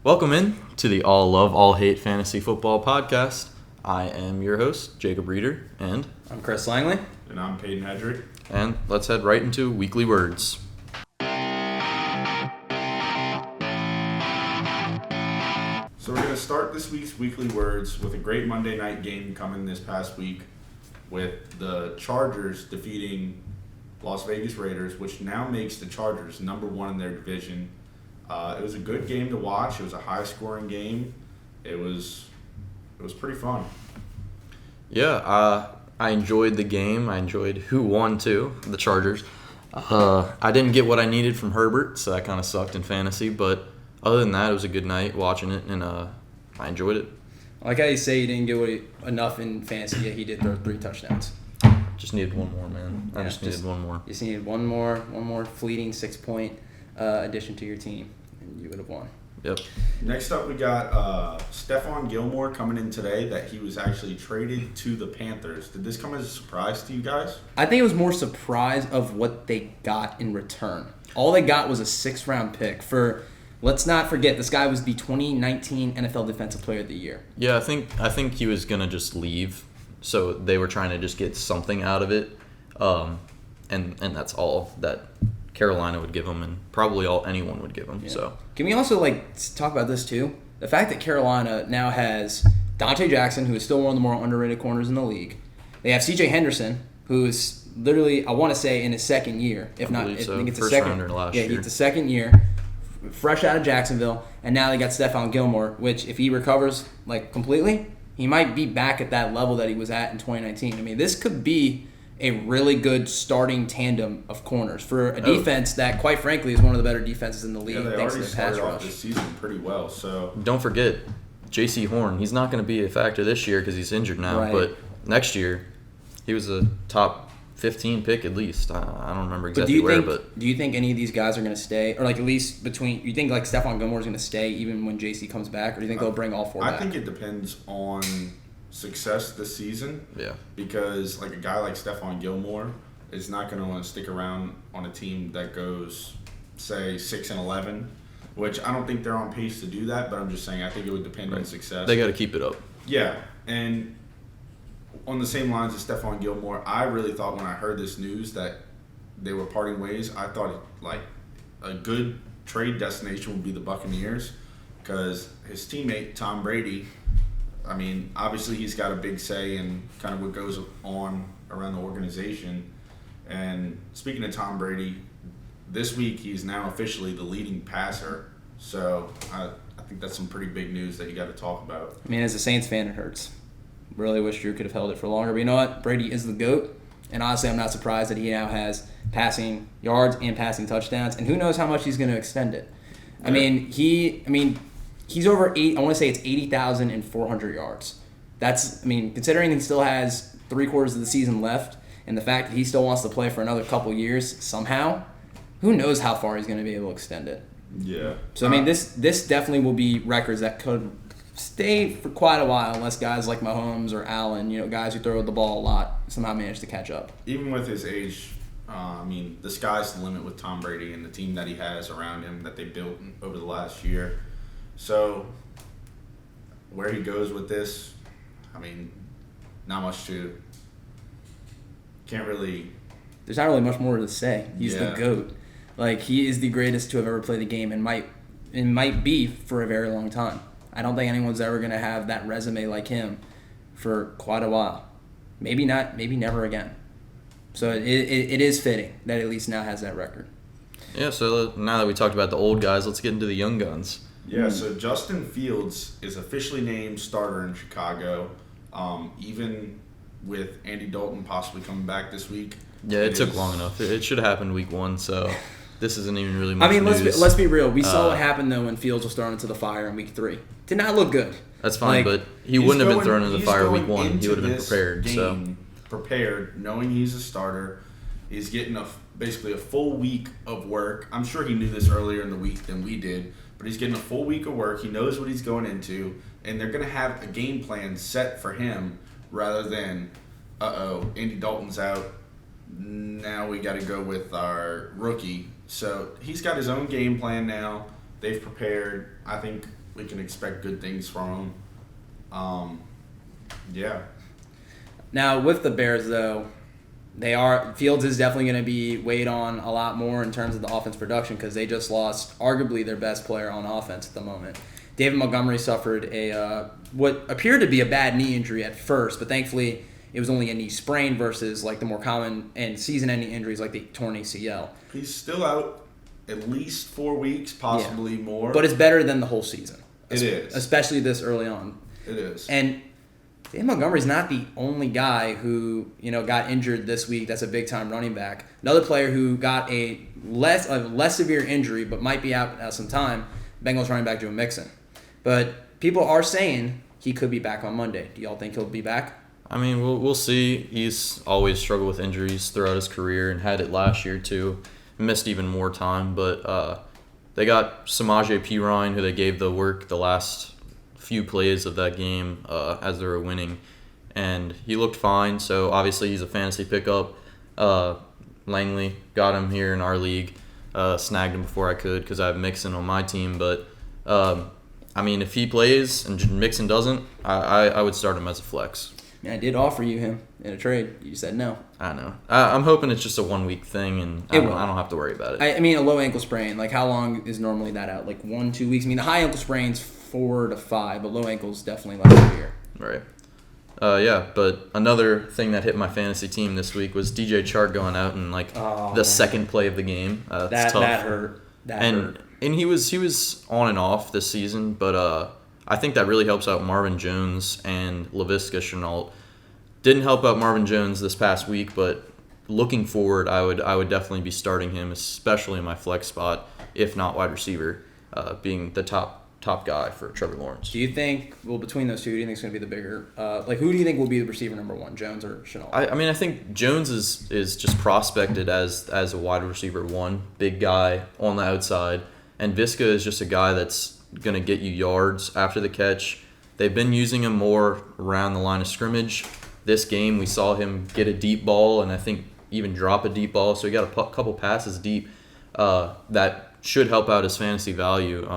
Welcome in to the All Love, All Hate Fantasy Football Podcast. I am your host, Jacob Reeder, and I'm Chris Langley. And I'm Payton Hedrick. And let's head right into weekly words. So we're going to start this week's weekly words with a great Monday night game coming this past week with the Chargers defeating Las Vegas Raiders, which now makes the Chargers number one in their division. It was a good game to watch. It was a high-scoring game. It was pretty fun. Yeah, I enjoyed the game. I enjoyed who won, too, the Chargers. I didn't get what I needed from Herbert, so that kind of sucked in fantasy. But other than that, it was a good night watching it, and I enjoyed it. I like how you say you didn't get enough in fantasy, yet he did throw 3 touchdowns. Just needed one more, man. I just needed one more. You just needed one more fleeting 6-point addition to your team, and you would have won. Yep. Next up, we got Stephon Gilmore coming in today that he was actually traded to the Panthers. Did this come as a surprise to you guys? I think it was more surprise of what they got in return. All they got was a 6th-round pick for. Let's not forget, this guy was the 2019 NFL Defensive Player of the Year. Yeah, I think he was gonna just leave, so they were trying to just get something out of it, and that's all that Carolina would give him, and probably all anyone would give him. Yeah. So can we also talk about this too? The fact that Carolina now has Dante Jackson, who is still one of the more underrated corners in the league. They have C.J. Henderson, who is literally, I want to say, in his second year, if not, I think it's a first second. rounder last year. Yeah, it's a second year, fresh out of Jacksonville, and now they got Stephon Gilmore, which if he recovers completely, he might be back at that level that he was at in 2019. I mean, this could be a really good starting tandem of corners for a defense that, quite frankly, is one of the better defenses in the league. Yeah, they thanks already to the pass started off rush. this season pretty well. So don't forget, J.C. Horn. He's not going to be a factor this year because he's injured now, Right. but next year he was a top 15 pick at least. I don't remember exactly But do you think any of these guys are going to stay, or at least between? You think Stephon Gilmore is going to stay even when JC comes back, or do you think they'll bring all 4 back? I think it depends on success this season. Yeah. Because a guy like Stephon Gilmore is not going to want to stick around on a team that goes, say, 6-11, which I don't think they're on pace to do that. But I'm just saying I think it would depend on success. They got to keep it up. Yeah, and on the same lines as Stephon Gilmore, I really thought when I heard this news that they were parting ways, I thought a good trade destination would be the Buccaneers, because his teammate Tom Brady, I mean, obviously he's got a big say in kind of what goes on around the organization. And speaking of Tom Brady, this week he's now officially the leading passer. So I think that's some pretty big news that you got to talk about. I mean, as a Saints fan, it hurts. Really wish Drew could have held it for longer. But you know what? Brady is the GOAT. And honestly, I'm not surprised that he now has passing yards and passing touchdowns. And who knows how much he's going to extend it. Yeah. He's over 8. I want to say it's 80,400 yards. Considering he still has 3/4 of the season left, and the fact that he still wants to play for another couple years somehow, who knows how far he's going to be able to extend it. Yeah. So this definitely will be records that could stay for quite a while unless guys like Mahomes or Allen, guys who throw the ball a lot, somehow manage to catch up. Even with his age, the sky's the limit with Tom Brady and the team that he has around him that they built over the last year. So where he goes with this, not much to. There's not really much more to say. He's the GOAT. He is the greatest to have ever played the game, and might be for a very long time. I don't think anyone's ever going to have that resume like him for quite a while. Maybe not, maybe never again. So it is fitting that at least now has that record. Yeah, so now that we talked about the old guys, let's get into the young guns. Yeah, so Justin Fields is officially named starter in Chicago, even with Andy Dalton possibly coming back this week. Yeah, it took long enough. It should have happened week 1, so this isn't even really much news. Let's be real. We saw what happened, though, when Fields was thrown into the fire in week 3. Did not look good. That's fine, but he wouldn't have been thrown into the fire week 1. He would have been prepared. Prepared, knowing he's a starter. He's getting basically a full week of work. I'm sure he knew this earlier in the week than we did, but he's getting a full week of work. He knows what he's going into, and they're going to have a game plan set for him rather than, Andy Dalton's out. Now we got to go with our rookie. So he's got his own game plan now. They've prepared. I think we can expect good things from him. Yeah. Now with the Bears though, Fields is definitely going to be weighed on a lot more in terms of the offense production because they just lost arguably their best player on offense at the moment. David Montgomery suffered what appeared to be a bad knee injury at first, but thankfully it was only a knee sprain versus like the more common and season-ending injuries like the torn ACL. He's still out at least 4 weeks, possibly more. But it's better than the whole season. It is. Especially this early on. It is. And David Montgomery's not the only guy who, got injured this week that's a big-time running back. Another player who got a less severe injury but might be out some time, Bengals running back Joe Mixon. But people are saying he could be back on Monday. Do y'all think he'll be back? I mean, we'll see. He's always struggled with injuries throughout his career and had it last year too. Missed even more time, but they got Samaje Perine, who they gave the work the last few plays of that game as they were winning, and he looked fine. So obviously he's a fantasy pickup. Langley got him here in our league, snagged him before I could because I have Mixon on my team. But I mean, if he plays and Mixon doesn't, I would start him as a flex. I did offer you him in a trade. You said no. I know. I'm hoping it's just a 1 week thing, and I don't have to worry about it. I mean, a low ankle sprain. Like, how long is normally that out? Like 1-2 weeks. I mean, the high ankle sprain's 4 to 5, but low ankle's definitely like a year. Right. Yeah, but another thing that hit my fantasy team this week was DJ Chark going out in the second play of the game. That's tough. That hurt. And he was on and off this season, but I think that really helps out Marvin Jones and Laviska Shenault. Didn't help out Marvin Jones this past week, but looking forward, I would definitely be starting him, especially in my flex spot, if not wide receiver, being the top guy for Trevor Lawrence. Do you think, between those two, who do you think is going to be the bigger, who do you think will be the receiver number one, Jones or Shenault? I mean, I think Jones is just prospected as a wide receiver one, big guy on the outside, and Viska is just a guy that's going to get you yards after the catch. They've been using him more around the line of scrimmage. This game, we saw him get a deep ball and I think even drop a deep ball. So he got a couple passes deep that should help out his fantasy value.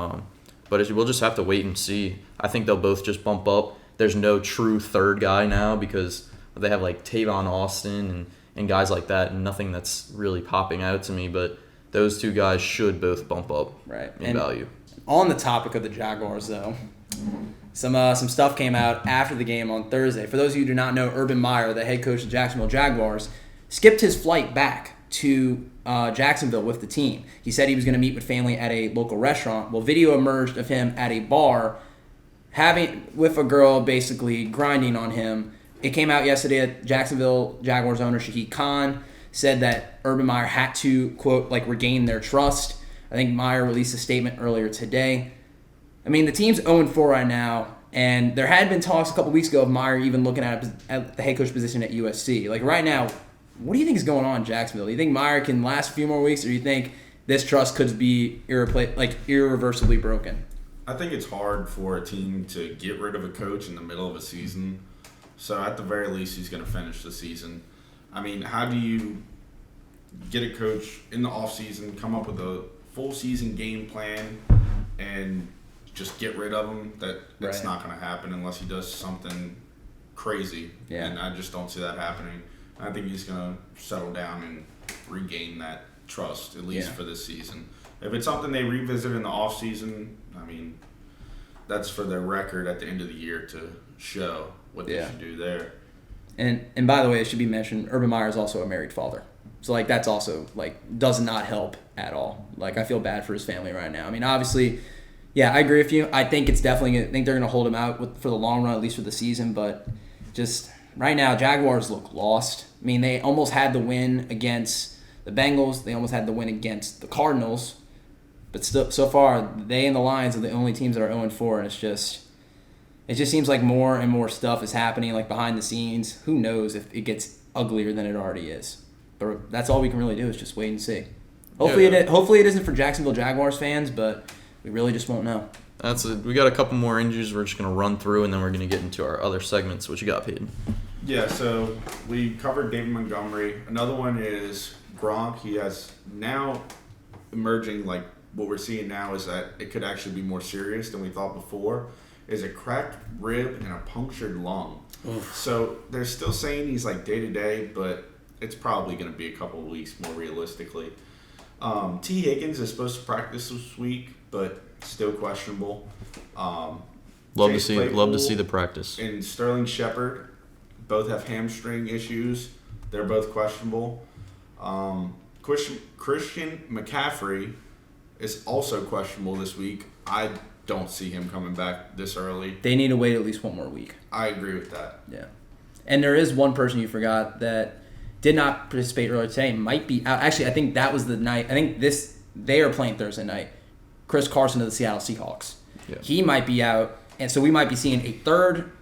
But we'll just have to wait and see. I think they'll both just bump up. There's no true third guy now because they have like Tavon Austin and guys like that, and nothing that's really popping out to me. But those two guys should both bump up in value. On the topic of the Jaguars, though, some stuff came out after the game on Thursday. For those of you who do not know, Urban Meyer, the head coach of the Jacksonville Jaguars, skipped his flight back to Jacksonville with the team. He said he was going to meet with family at a local restaurant. Well, video emerged of him at a bar with a girl basically grinding on him. It came out yesterday that Jacksonville Jaguars owner Shahid Khan said that Urban Meyer had to, quote, regain their trust. I think Meyer released a statement earlier today. I mean, the team's 0-4 right now, and there had been talks a couple weeks ago of Meyer even looking at the head coach position at USC. Right now, what do you think is going on in Jacksonville? Do you think Meyer can last a few more weeks, or do you think this trust could be irreversibly broken? I think it's hard for a team to get rid of a coach in the middle of a season. So at the very least, he's going to finish the season. I mean, how do you get a coach in the offseason, come up with a full season game plan, and just get rid of him? That's not going to happen unless he does something crazy. Yeah. And I just don't see that happening. I think he's going to settle down and regain that trust, at least for this season. If it's something they revisit in the offseason, I mean, that's for their record at the end of the year to show what they should do there. And by the way, it should be mentioned, Urban Meyer is also a married father. So, that's also, does not help at all. I feel bad for his family right now. I mean, obviously, I agree with you. I think they're going to hold him out for the long run, at least for the season. But just right now, Jaguars look lost. I mean, they almost had the win against the Bengals. They almost had the win against the Cardinals. But still, so far, they and the Lions are the only teams that are 0-4, and it just seems like more and more stuff is happening, behind the scenes. Who knows if it gets uglier than it already is? But that's all we can really do is just wait and see. Hopefully it isn't for Jacksonville Jaguars fans, but we really just won't know. We got a couple more injuries we're just going to run through, and then we're going to get into our other segments. What you got, Payton? Yeah, so we covered David Montgomery. Another one is Gronk. He has now emerging what we're seeing now is that it could actually be more serious than we thought before, is a cracked rib and a punctured lung. Oof. So they're still saying he's like day-to-day, but it's probably going to be a couple of weeks more realistically. T. Higgins is supposed to practice this week, but still questionable. Love to see the practice. And Sterling Shepard both have hamstring issues. They're both questionable. Christian McCaffrey is also questionable this week. I don't see him coming back this early. They need to wait at least one more week. I agree with that. Yeah. And there is one person you forgot that did not participate earlier today, might be out. Actually, I think that was the night. I think they are playing Thursday night. Chris Carson of the Seattle Seahawks. Yeah. He might be out, and so we might be seeing a third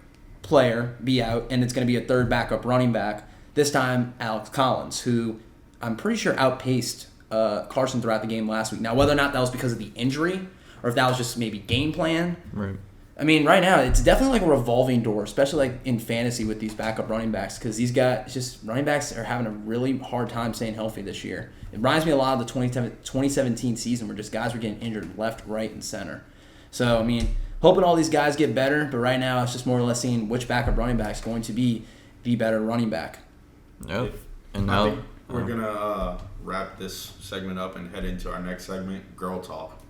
player be out, and it's going to be a third backup running back. This time, Alex Collins, who I'm pretty sure outpaced Carson throughout the game last week. Now, whether or not that was because of the injury or if that was just maybe game plan. Right. I mean, right now, it's definitely like a revolving door, especially like in fantasy with these backup running backs, because these guys, just running backs are having a really hard time staying healthy this year. It reminds me a lot of the 2017 season where just guys were getting injured left, right, and center. So, I mean, hoping all these guys get better, but right now it's just more or less seeing which backup running back is going to be the better running back. Yep. And I now think we're going to wrap this segment up and head into our next segment, Girl Talk.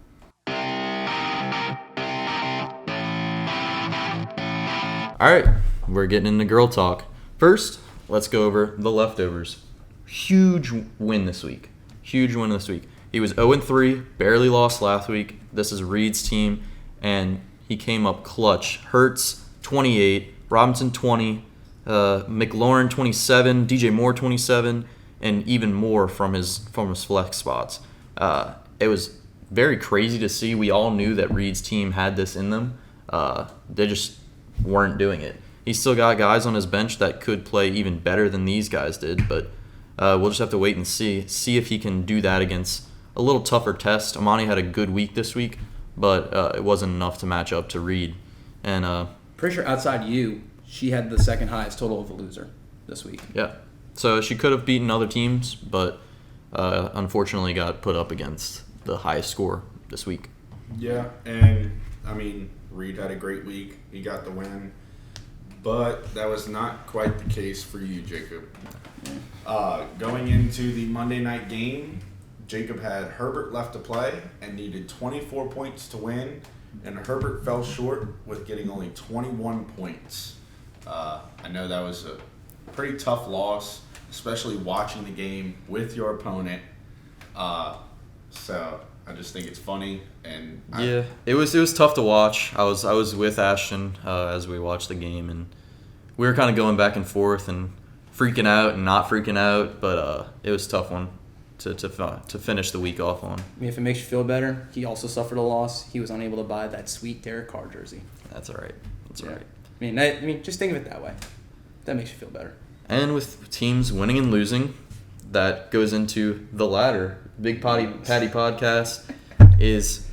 All right, we're getting into girl talk. First, let's go over the leftovers. Huge win this week. He was 0-3, barely lost last week. This is Reed's team, and he came up clutch. Hurts, 28, Robinson, 20, McLaurin, 27, DJ Moore, 27, and even more from his flex spots. It was very crazy to see. We all knew that Reed's team had this in them. They just weren't doing it. He's still got guys on his bench that could play even better than these guys did, but we'll just have to wait and see if he can do that against a little tougher test. Amani had a good week this week, but it wasn't enough to match up to Reed. And pretty sure outside you, she had the second highest total of a loser this week. Yeah, so she could have beaten other teams, but unfortunately got put up against the highest score this week. Yeah, and I mean, Reed had a great week. He got the win. But that was not quite the case for you, Jacob. Going into the Monday night game, Jacob had Herbert left to play and needed 24 points to win, and Herbert fell short with getting only 21 points. I know that was a pretty tough loss, especially watching the game with your opponent. So I just think it's funny, and it was tough to watch. I was with Ashton as we watched the game, and we were kind of going back and forth and freaking out and not freaking out, but it was a tough one to finish the week off on. I mean, if it makes you feel better, he also suffered a loss. He was unable to buy that sweet Derek Carr jersey. That's all right. All right. I mean, just think of it that way. That makes you feel better. And with teams winning and losing, that goes into the ladder. Big Patty Podcast is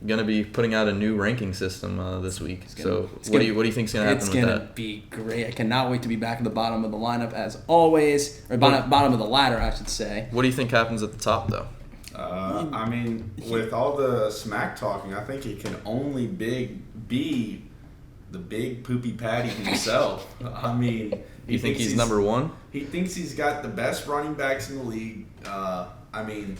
going to be putting out a new ranking system this week. What do you think is going to happen with that? It's going to be great. I cannot wait to be back at the bottom of the lineup as always, or bottom of the ladder, I should say. What do you think happens at the top, though? I mean, with all the smack talking, I think he can only be the big poopy Patty himself. I mean, you think he's number one? He thinks he's got the best running backs in the league. I mean,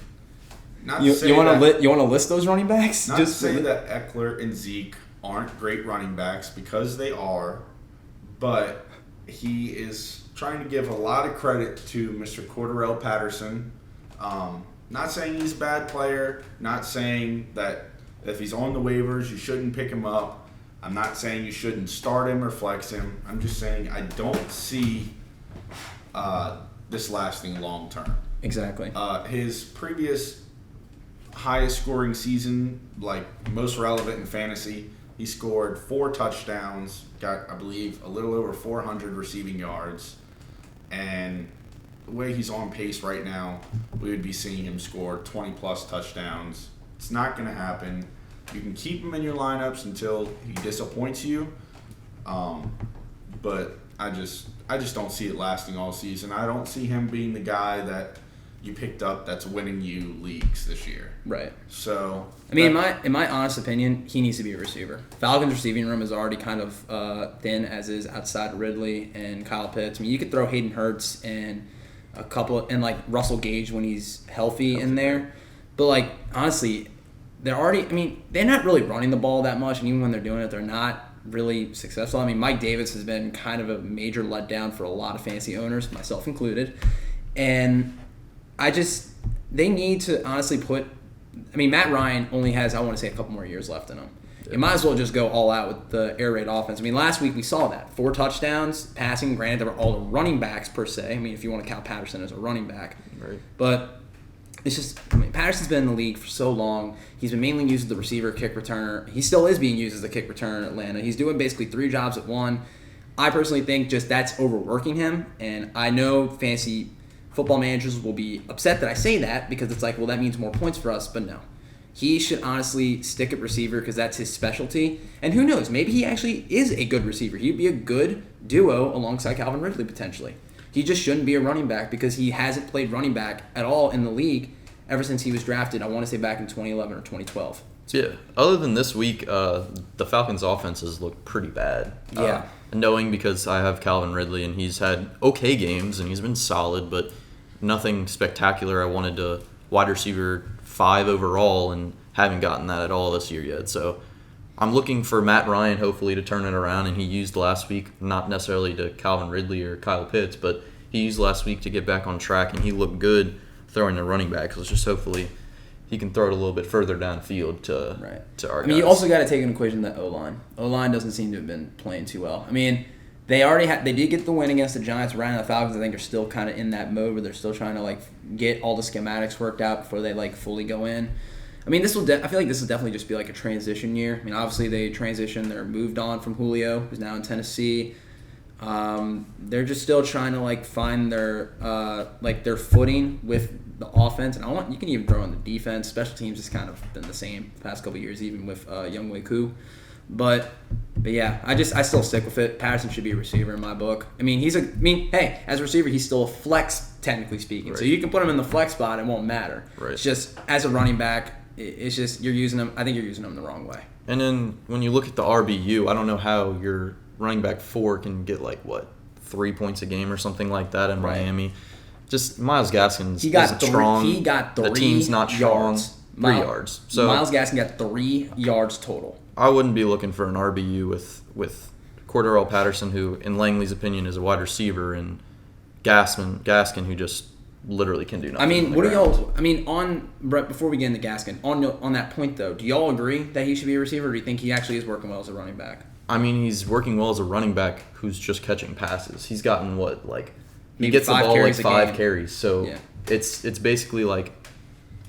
you want to list those running backs? Not to say that Eckler and Zeke aren't great running backs, because they are, but he is trying to give a lot of credit to Mr. Cordarrelle Patterson. Not saying he's a bad player. Not saying that if he's on the waivers, you shouldn't pick him up. I'm not saying you shouldn't start him or flex him. I'm just saying I don't see this lasting long term. Exactly. His previous highest scoring season, like most relevant in fantasy, he scored 4 touchdowns, got, I believe, a little over 400 receiving yards. And the way he's on pace right now, we would be seeing him score 20-plus touchdowns. It's not going to happen. You can keep him in your lineups until he disappoints you. But I just don't see it lasting all season. I don't see him being the guy that you picked up that's winning you leagues this year. Right. So I mean, in my honest opinion, he needs to be a receiver. Falcons' receiving room is already kind of thin as is outside of Ridley and Kyle Pitts. I mean, you could throw Hayden Hurst and like Russell Gage when he's healthy in there, but like honestly, they're not really running the ball that much, and even when they're doing it, they're not really successful. I mean, Mike Davis has been kind of a major letdown for a lot of fantasy owners, myself included, and they need to honestly Matt Ryan only has, I want to say, a couple more years left in him. Yeah. You might as well just go all out with the air raid offense. I mean, last week we saw that. 4 touchdowns, passing. Granted, they were all running backs per se. I mean, if you want to count Patterson as a running back. Right. But it's just, Patterson's been in the league for so long. He's been mainly used as the receiver, kick returner. He still is being used as a kick returner in Atlanta. He's doing basically 3 jobs at one. I personally think just that's overworking him. And I know fantasy football managers will be upset that I say that because it's like, well, that means more points for us. But no. He should honestly stick at receiver because that's his specialty. And who knows, maybe he actually is a good receiver. He'd be a good duo alongside Calvin Ridley potentially. He just shouldn't be a running back because he hasn't played running back at all in the league ever since he was drafted, I want to say back in 2011 or 2012. Yeah, other than this week, the Falcons' offenses look pretty bad. Yeah. Knowing because I have Calvin Ridley and he's had okay games and he's been solid, but nothing spectacular. I wanted to wide receiver 5 overall and haven't gotten that at all this year yet. So I'm looking for Matt Ryan hopefully to turn it around, and he used last week, not necessarily to Calvin Ridley or Kyle Pitts, but he used last week to get back on track, and he looked good throwing the running back. So it's just hopefully he can throw it a little bit further downfield to our guys. You also got to take into equation the O-line. O-line doesn't seem to have been playing too well. I mean, they did get the win against the Giants. Right now, the Falcons, I think, are still kind of in that mode where they're still trying to get all the schematics worked out before they fully go in. I mean, I feel like this will definitely just be a transition year. I mean, obviously they transitioned. They're moved on from Julio, who's now in Tennessee. They're just still trying to find their footing with the offense, and you can even throw in the defense. Special teams has kind of been the same the past couple of years, even with Younghoe Koo. But yeah, I still stick with it. Patterson should be a receiver in my book. I mean, hey, as a receiver, he's still a flex technically speaking. Right. So you can put him in the flex spot, it won't matter. Right. It's just as a running back, it's just you're using him. I think you're using him the wrong way. And then when you look at the RBU, I don't know how your running back 4 can get 3 points a game or something like that in Miami. Just Myles Gaskins isn't strong. He got 3 the team's not strong. yards. 3 yards. So Myles Gaskin got 3 yards total. I wouldn't be looking for an RBU with Cordarrelle Patterson, who in Langley's opinion is a wide receiver, and Gaskin, who just literally can do nothing. I mean, before we get into Gaskin, on that point though, do y'all agree that he should be a receiver, or do you think he actually is working well as a running back? I mean, he's working well as a running back who's just catching passes. He's gotten he Maybe gets the 5 ball carries a 5 game. carries. So Yeah. it's basically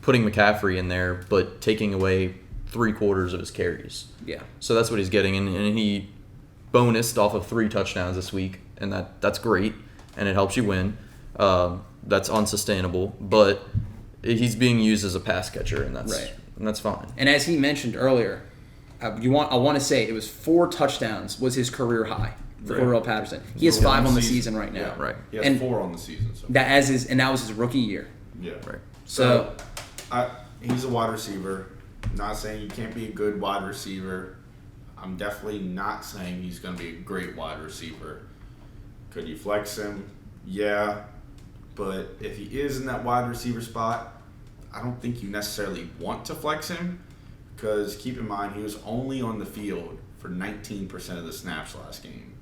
putting McCaffrey in there, but taking away 3/4 of his carries. Yeah. So that's what he's getting, and he bonused off of 3 touchdowns this week, and that's great, and it helps you win. That's unsustainable, but he's being used as a pass catcher, and that's fine. And as he mentioned earlier, I want to say it was 4 touchdowns was his career high for Cordarrelle Patterson. He has 5 on the season right now. Yeah, right. He has 4 on the season. So. That was his rookie year. Yeah. Right. So he's a wide receiver. Not saying he can't be a good wide receiver. I'm definitely not saying he's going to be a great wide receiver. Could you flex him? Yeah. But if he is in that wide receiver spot, I don't think you necessarily want to flex him, because keep in mind he was only on the field for 19% of the snaps last game.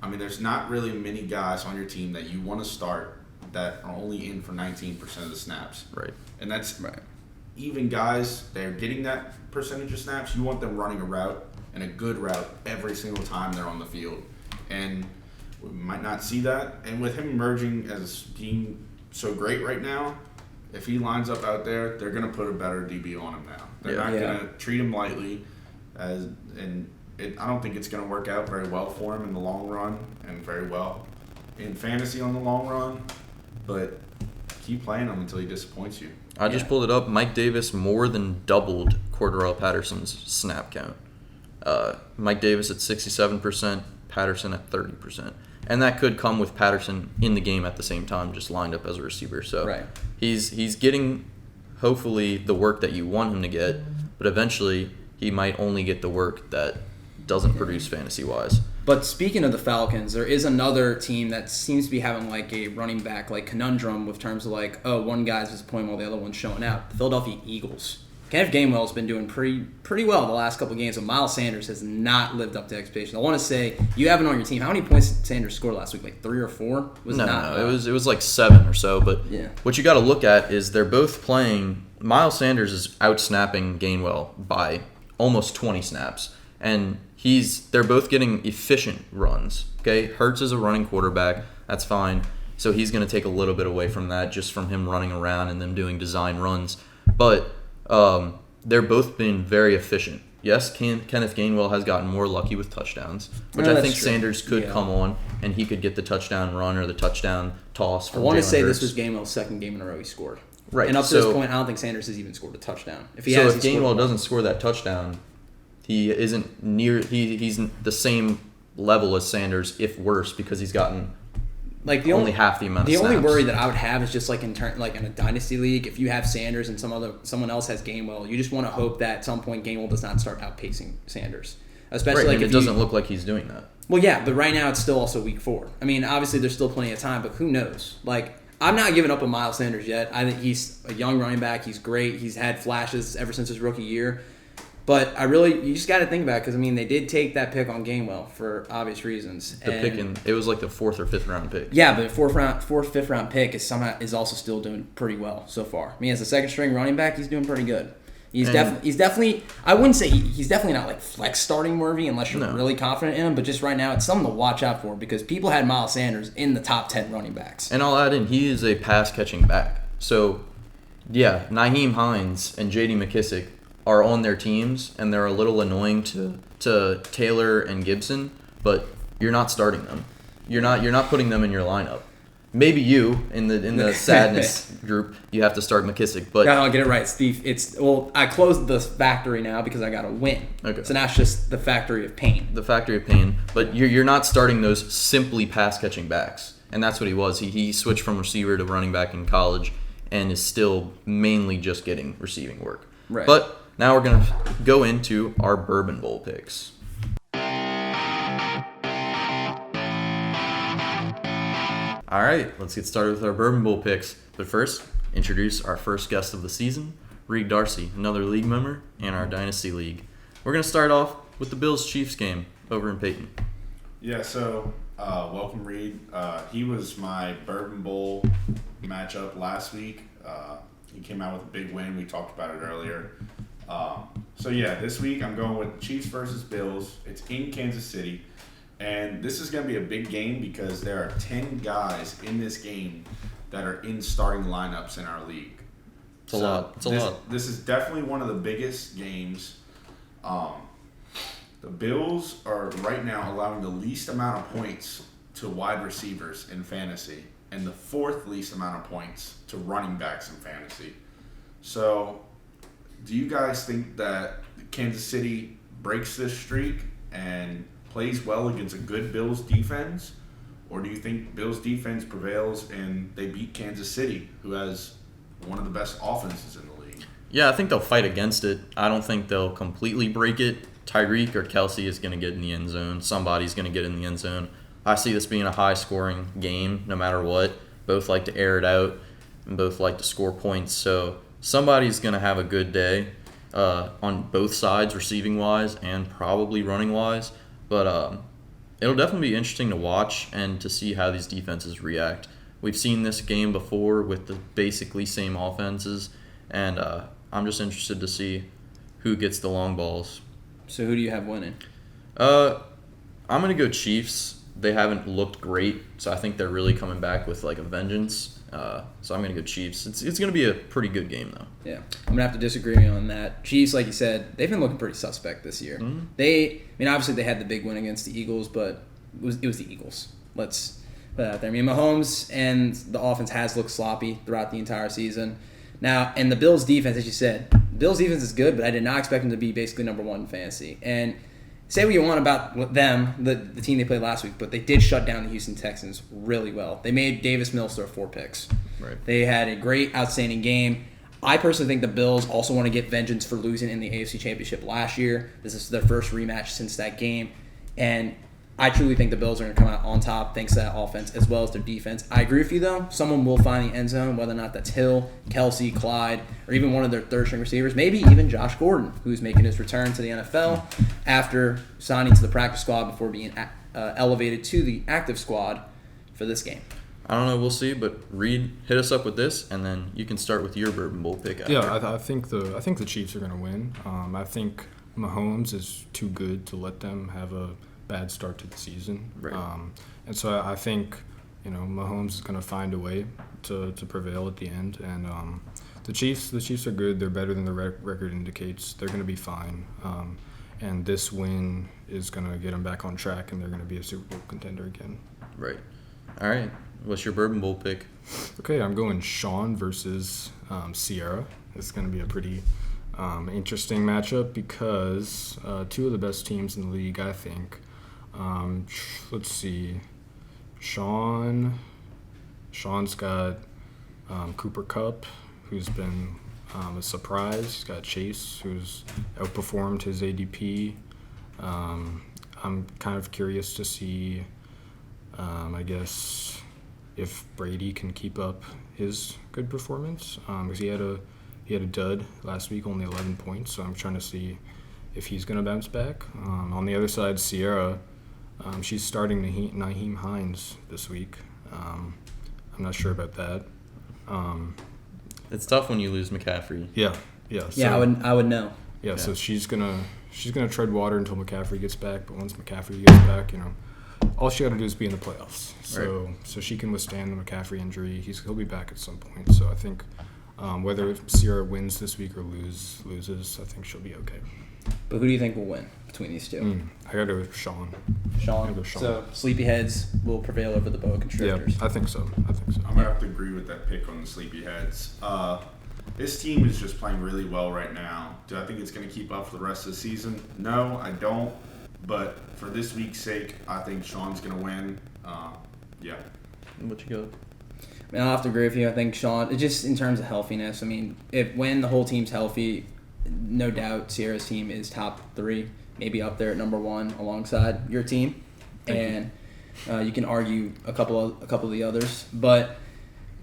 I mean, there's not really many guys on your team that you want to start that are only in for 19% of the snaps. Right. And that's even guys that are getting that percentage of snaps, you want them running a route, and a good route, every single time they're on the field. And we might not see that. And with him emerging as being so great right now, if he lines up out there, they're going to put a better DB on him now. They're not going to treat him lightly. I don't think it's going to work out very well for him in the long run, and very well in fantasy on the long run. But keep playing him until he disappoints you. I just pulled it up. Mike Davis more than doubled Cordarrelle Patterson's snap count. Mike Davis at 67%, Patterson at 30%. and that could come with Patterson in the game at the same time, just lined up as a receiver. So Right. he's getting hopefully the work that you want him to get, but eventually he might only get the work that doesn't produce fantasy wise. But speaking of the Falcons, there is another team that seems to be having like a running back like conundrum with terms of like, oh, one guy's disappointing while the other one's showing out. The Philadelphia Eagles. Kenneth Gainwell's been doing pretty well the last couple of games, but Miles Sanders has not lived up to expectations. I want to say you have it on your team. How many points did Sanders score last week? Like 3 or 4? No, it was like 7 or so. But Yeah. what you got to look at is they're both playing. Miles Sanders is outsnapping Gainwell by almost 20 snaps, and they're both getting efficient runs. Okay, Hurts is a running quarterback. That's fine. So he's going to take a little bit away from that just from him running around and them doing design runs. But they're both been very efficient. Yes, Kenneth Gainwell has gotten more lucky with touchdowns, which I think true. Sanders could come on, and he could get the touchdown run or the touchdown toss I from want to Jalen say Hurts. this was Gainwell's second game in a row he scored. Right. And up to this point, I don't think Sanders has even scored a touchdown. If he So has, if he scored Gainwell one. doesn't score that touchdown, he isn't near. He's the same level as Sanders, if worse, because he's gotten like only half the amount of The only snaps. worry that I would have is just like in a dynasty league, if you have Sanders and someone else has Gainwell, you just want to hope that at some point Gainwell does not start outpacing Sanders. Especially Right, like and if it doesn't look like he's doing that. Well, yeah, but right now it's still also week 4. I mean, obviously there's still plenty of time, but who knows? Like, I'm not giving up on Miles Sanders yet. I think he's a young running back. He's great. He's had flashes ever since his rookie year. But you just got to think about it because, I mean, they did take that pick on Gainwell for obvious reasons. It was like the 4th or 5th round pick. Yeah, but fourth, fifth round pick is also still doing pretty well so far. I mean, as a second string running back, he's doing pretty good. He's definitely. I wouldn't say he's definitely not like flex starting worthy unless you're really confident in him. But just right now, it's something to watch out for because people had Miles Sanders in the top 10 running backs. And I'll add in, he is a pass catching back. So, yeah, Nyheim Hines and J.D. McKissick are on their teams, and they're a little annoying to Taylor and Gibson, but you're not starting them. You're not putting them in your lineup. Maybe you in the sadness group, you have to start McKissick, but I'll get it right, Steve. I closed the factory now because I got a win. Okay. So now it's just the factory of pain. the factory of pain. But you're not starting those simply pass catching backs, and that's what he was. He switched from receiver to running back in college, and is still mainly just getting receiving work. Right. But now we're gonna go into our Bourbon Bowl picks. All right, let's get started with our Bourbon Bowl picks. But first, introduce our first guest of the season, Reed Darcey, another league member in our Dynasty League. We're going to start off with the Bills-Chiefs game over in Payton. Yeah, so welcome, Reed. He was my Bourbon Bowl matchup last week. He came out with a big win. We talked about it earlier. This week I'm going with Chiefs versus Bills. It's in Kansas City. And this is going to be a big game because there are 10 guys in this game that are in starting lineups in our league. It's a lot. This is definitely one of the biggest games. The Bills are right now allowing the least amount of points to wide receivers in fantasy and the 4th least amount of points to running backs in fantasy. So, do you guys think that Kansas City breaks this streak and plays well against a good Bills defense? Or do you think Bills defense prevails and they beat Kansas City, who has one of the best offenses in the league? Yeah, I think they'll fight against it. I don't think they'll completely break it. Tyreek or Kelsey is going to get in the end zone. Somebody's going to get in the end zone. I see this being a high-scoring game no matter what. Both like to air it out and both like to score points. So somebody's going to have a good day on both sides, receiving-wise and probably running-wise. But it'll definitely be interesting to watch and to see how these defenses react. We've seen this game before with the basically same offenses, and I'm just interested to see who gets the long balls. So who do you have winning? I'm going to go Chiefs. They haven't looked great, so I think they're really coming back with like a vengeance. So I'm going to go Chiefs. It's going to be a pretty good game, though. Yeah, I'm going to have to disagree on that. Chiefs, like you said, they've been looking pretty suspect this year. Mm-hmm. Obviously they had the big win against the Eagles, but it was the Eagles. Let's put that out there. I mean, Mahomes and the offense has looked sloppy throughout the entire season. Now, and the Bills' defense, as you said, Bills' defense is good, but I did not expect them to be basically number one in fantasy. And say what you want about them, the team they played last week, but they did shut down the Houston Texans really well. They made Davis Mills throw 4 picks. Right. They had a great, outstanding game. I personally think the Bills also want to get vengeance for losing in the AFC Championship last year. This is their first rematch since that game. And I truly think the Bills are going to come out on top thanks to that offense as well as their defense. I agree with you, though. Someone will find the end zone, whether or not that's Hill, Kelsey, Clyde, or even one of their third-string receivers. Maybe even Josh Gordon, who's making his return to the NFL after signing to the practice squad before being elevated to the active squad for this game. I don't know. We'll see. But Reed, hit us up with this, and then you can start with your Bourbon Bowl pick. After. Yeah, I think the Chiefs are going to win. I think Mahomes is too good to let them have a bad start to the season. Right. And so I think, Mahomes is going to find a way to prevail at the end. And the Chiefs are good. They're better than the record indicates. They're going to be fine. And this win is going to get them back on track, and they're going to be a Super Bowl contender again. Right. All right. What's your Bourbon Bowl pick? Okay, I'm going Sean versus Sierra. This is going to be a pretty interesting matchup because two of the best teams in the league, I think. Let's see. Sean's got Cooper Kupp, who's been a surprise. He's got Chase, who's outperformed his ADP. I'm kind of curious to see, I guess, if Brady can keep up his good performance, because he had a dud last week, only 11 points. So I'm trying to see if he's going to bounce back. On the other side, Sierra, she's starting Nyheim Hines this week. I'm not sure about that. It's tough when you lose McCaffrey. Yeah. So, I would know. Yeah, so she's gonna tread water until McCaffrey gets back. But once McCaffrey gets back, all she got to do is be in the playoffs. So Right. So she can withstand the McCaffrey injury. He'll be back at some point. So I think whether Sierra wins this week or loses, I think she'll be okay. But who do you think will win between these two? I got to go with Sean. Sean. Go Sean. So Sleepyheads will prevail over the Boa Constrictors. Yeah, I think so. I'm going to have to agree with that pick on the Sleepyheads. This team is just playing really well right now. Do I think it's going to keep up for the rest of the season? No, I don't. But for this week's sake, I think Sean's going to win. Yeah. What you got? I mean, I'll have to agree with you. I think Sean, just in terms of healthiness, I mean, when the whole team's healthy, no doubt Sierra's team is top 3, maybe up there at number 1 alongside your team. You can argue a couple of the others, but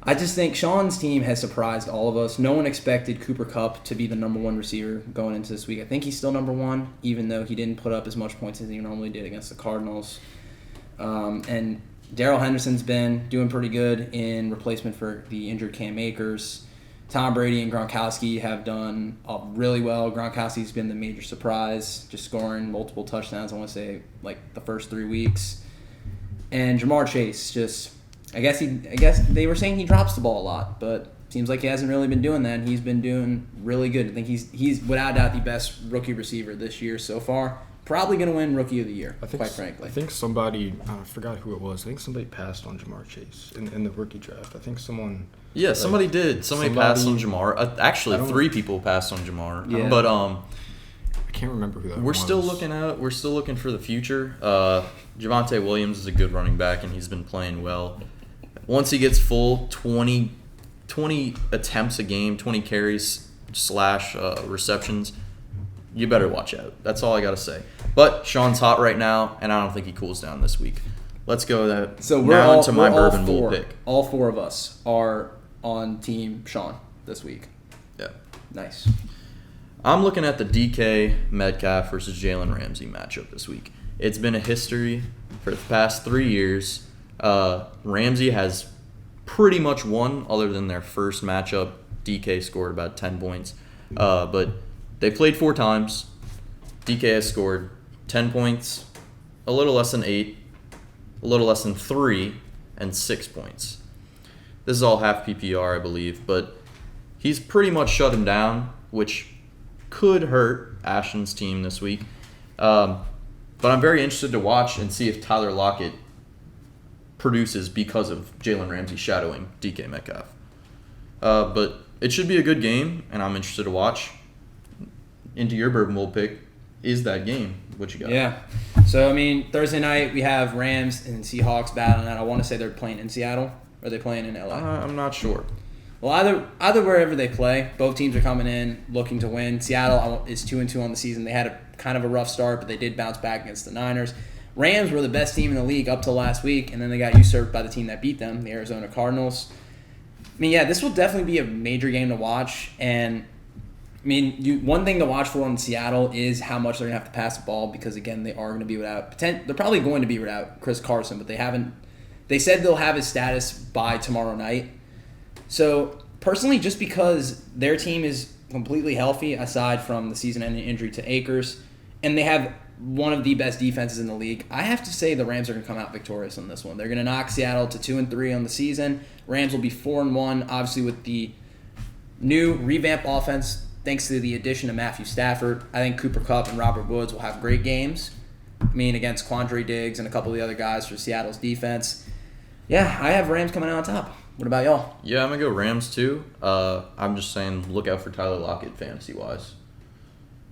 I just think Sean's team has surprised all of us. No one expected Cooper Kupp to be the number 1 receiver going into this week. I think he's still number 1, even though he didn't put up as much points as he normally did against the Cardinals. And Darrell Henderson's been doing pretty good in replacement for the injured Cam Akers. Tom Brady and Gronkowski have done really well. Gronkowski's been the major surprise, just scoring multiple touchdowns, I want to say, like the first 3 weeks. And Jamar Chase, I guess they were saying he drops the ball a lot, but seems like he hasn't really been doing that, and he's been doing really good. I think he's without doubt the best rookie receiver this year so far. Probably going to win Rookie of the Year, quite frankly. I think somebody, I forgot who it was, I think somebody passed on Jamar Chase in the rookie draft. I think someone... Yeah, somebody did. Somebody passed on Jamar. Actually, 3 people passed on Jamar. Yeah. But I can't remember who that was. we're still looking for the future. Javonte Williams is a good running back, and he's been playing well. Once he gets full, 20 attempts a game, 20 carries / receptions, you better watch out. That's all I got to say. But Sean's hot right now, and I don't think he cools down this week. Let's go So now into my Bourbon Bowl pick. All 4 of us are on Team Sean this week. Yeah. Nice. I'm looking at the DK Metcalf versus Jalen Ramsey matchup this week. It's been a history for the past 3 years. Ramsey has pretty much won, other than their first matchup. DK scored about 10 points. But they played 4 times. DK has scored 10 points, a little less than 8, a little less than 3, and 6 points. This is all half PPR, I believe, but he's pretty much shut him down, which could hurt Ashton's team this week. But I'm very interested to watch and see if Tyler Lockett produces because of Jalen Ramsey shadowing DK Metcalf. But it should be a good game, and I'm interested to watch. Into your Bourbon Bowl pick. is that game. What you got? Yeah. So, I mean, Thursday night we have Rams and Seahawks battling out. I want to say they're playing in Seattle. Or are they playing in LA? I'm not sure. Well, either wherever they play, both teams are coming in looking to win. Seattle is 2-2 on the season. They had a kind of a rough start, but they did bounce back against the Niners. Rams were the best team in the league up till last week, and then they got usurped by the team that beat them, the Arizona Cardinals. I mean, yeah, this will definitely be a major game to watch. And, I mean, one thing to watch for in Seattle is how much they're going to have to pass the ball because, again, they are going to be without – they're probably going to be without Chris Carson, but they haven't – they said they'll have his status by tomorrow night. So, personally, just because their team is completely healthy, aside from the season-ending injury to Akers, and they have one of the best defenses in the league, I have to say the Rams are going to come out victorious on this one. They're going to knock Seattle to 2-3 on the season. Rams will be 4-1, obviously with the new revamped offense, thanks to the addition of Matthew Stafford. I think Cooper Kupp and Robert Woods will have great games. I mean, against Quandre Diggs and a couple of the other guys for Seattle's defense. Yeah, I have Rams coming out on top. What about y'all? Yeah, I'm going to go Rams too. I'm just saying look out for Tyler Lockett fantasy-wise.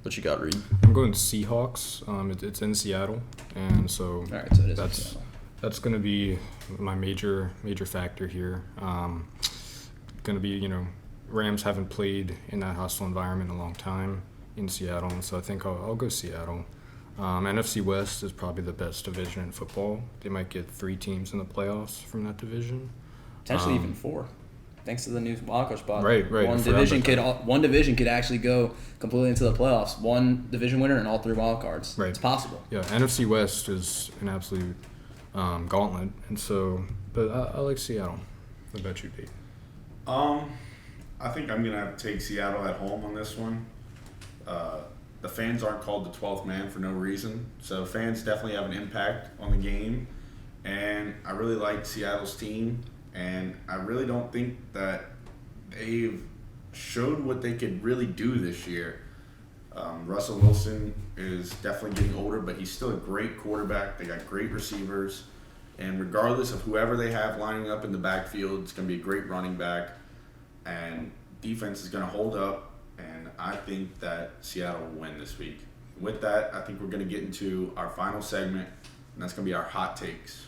What you got, Reed? I'm going Seahawks. It's in Seattle, and so, All right, so it is that's going to be my major factor here. Going to be, Rams haven't played in that hostile environment in a long time in Seattle, and so I think I'll go Seattle. NFC West is probably the best division in football. They might get 3 teams in the playoffs from that division. Potentially even 4, thanks to the new wildcard spot. Right. One division could actually go completely into the playoffs. One division winner and all 3 wildcards. Right. It's possible. Yeah, NFC West is an absolute gauntlet, and so, but I like Seattle. What about you, Pete? I think I'm gonna have to take Seattle at home on this one. The fans aren't called the 12th man for no reason, so fans definitely have an impact on the game. And I really like Seattle's team, and I really don't think that they've showed what they could really do this year. Russell Wilson is definitely getting older, but he's still a great quarterback. They got great receivers, and regardless of whoever they have lining up in the backfield, it's going to be a great running back, and defense is going to hold up. And I think that Seattle will win this week. With that, I think we're going to get into our final segment, and that's going to be our hot takes.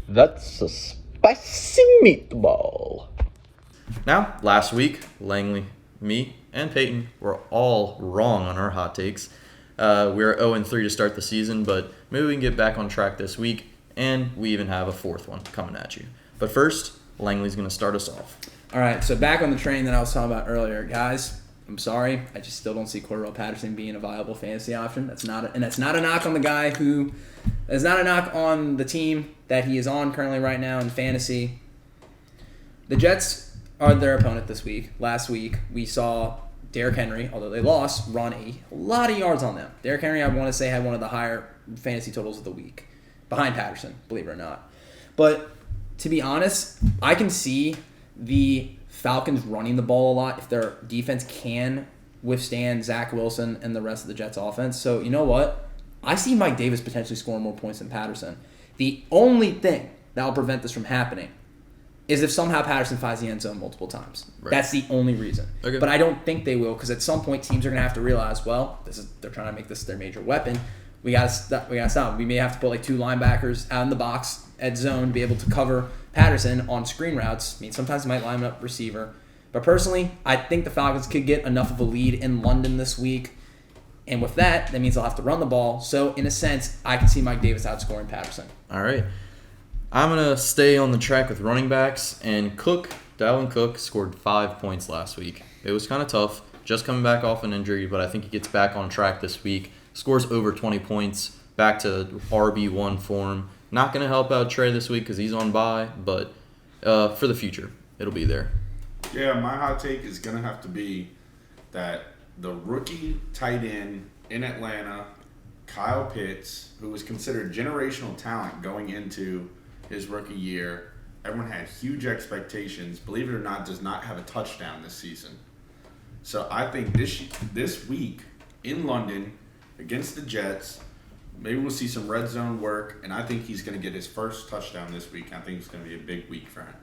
That's a spicy meatball. Now, last week, Langley, me, and Payton were all wrong on our hot takes. We were 0-3 to start the season, but maybe we can get back on track this week, and we even have a 4th one coming at you. But first, Langley's going to start us off. All right, so back on the train that I was talking about earlier, guys. I'm sorry, I just still don't see Cordarrelle Patterson being a viable fantasy option. That's not a knock on the guy who. It's not a knock on the team that he is on currently right now in fantasy. The Jets are their opponent this week. Last week we saw Derrick Henry, although they lost, run a lot of yards on them. Derrick Henry, I want to say, had one of the higher fantasy totals of the week, behind Patterson, believe it or not. But to be honest, I can see the Falcons running the ball a lot if their defense can withstand Zach Wilson and the rest of the Jets' offense. So, you know what? I see Mike Davis potentially scoring more points than Patterson. The only thing that will prevent this from happening is if somehow Patterson finds the end zone multiple times. Right. That's the only reason. Okay. But I don't think they will, because at some point teams are going to have to realize, well, they're trying to make this their major weapon. We got to stop. We may have to put like 2 linebackers out in the box at zone, be able to cover Patterson on screen routes. I mean, sometimes they might line up receiver. But personally, I think the Falcons could get enough of a lead in London this week. And with that means they'll have to run the ball. So, in a sense, I can see Mike Davis outscoring Patterson. All right. I'm going to stay on the track with running backs. And Dalvin Cook, scored 5 points last week. It was kind of tough, just coming back off an injury, but I think he gets back on track this week. Scores over 20 points, back to RB1 form. Not going to help out Trey this week because he's on bye, but for the future, it'll be there. Yeah, my hot take is going to have to be that the rookie tight end in Atlanta, Kyle Pitts, who was considered generational talent going into his rookie year, everyone had huge expectations. Believe it or not, does not have a touchdown this season. So I think this week in London against the Jets, maybe we'll see some red zone work, and I think he's going to get his first touchdown this week. I think it's going to be a big week for him.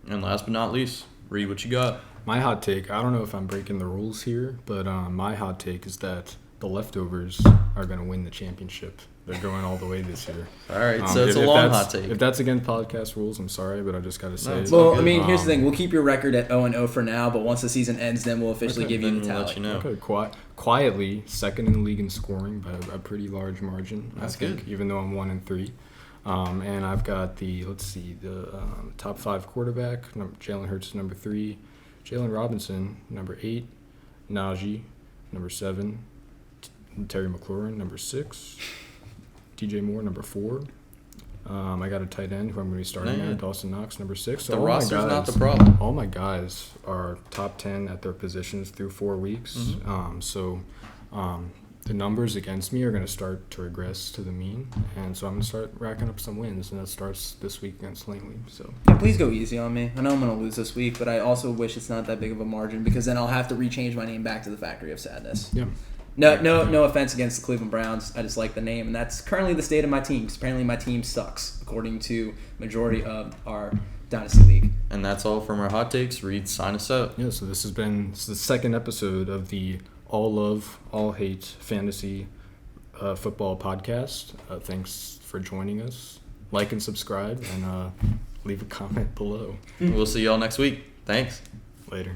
And last but not least, Reed, what you got? My hot take, I don't know if I'm breaking the rules here, but my hot take is that the leftovers are going to win the championship. They're going all the way this year. All right, so it's a long hot take. If that's against podcast rules, I'm sorry, but I just got to say it. Well, I mean, here's the thing. We'll keep your record at 0-0 for now, but once the season ends, then we'll officially give you the tally. Let you know. Okay, quietly, second in the league in scoring by a pretty large margin. That's I think, good. Even though I'm 1-3. And I've got the top 5 quarterback. Jalen Hurts is number 3. Jalen Robinson, number 8. Najee, number 7. Terry McLaurin, number 6. DJ Moore, number 4. I got a tight end who I'm going to be starting at, Dawson Knox, number 6. So the roster's not the problem. All my guys are top 10 at their positions through 4 weeks. The numbers against me are going to start to regress to the mean, and so I'm going to start racking up some wins, and that starts this week against Langley. So yeah, please go easy on me. I know I'm going to lose this week, but I also wish it's not that big of a margin because then I'll have to rechange my name back to the Factory of Sadness. yeah. No offense against the Cleveland Browns. I just like the name, and that's currently the state of my team. 'Cause apparently, my team sucks, according to majority of our Dynasty League. And that's all from our hot takes. Reed, sign us out. Yeah, so this is the second episode of the All Love, All Hate Fantasy Football Podcast. Thanks for joining us. Like and subscribe, and leave a comment below. We'll see y'all next week. Thanks. Later.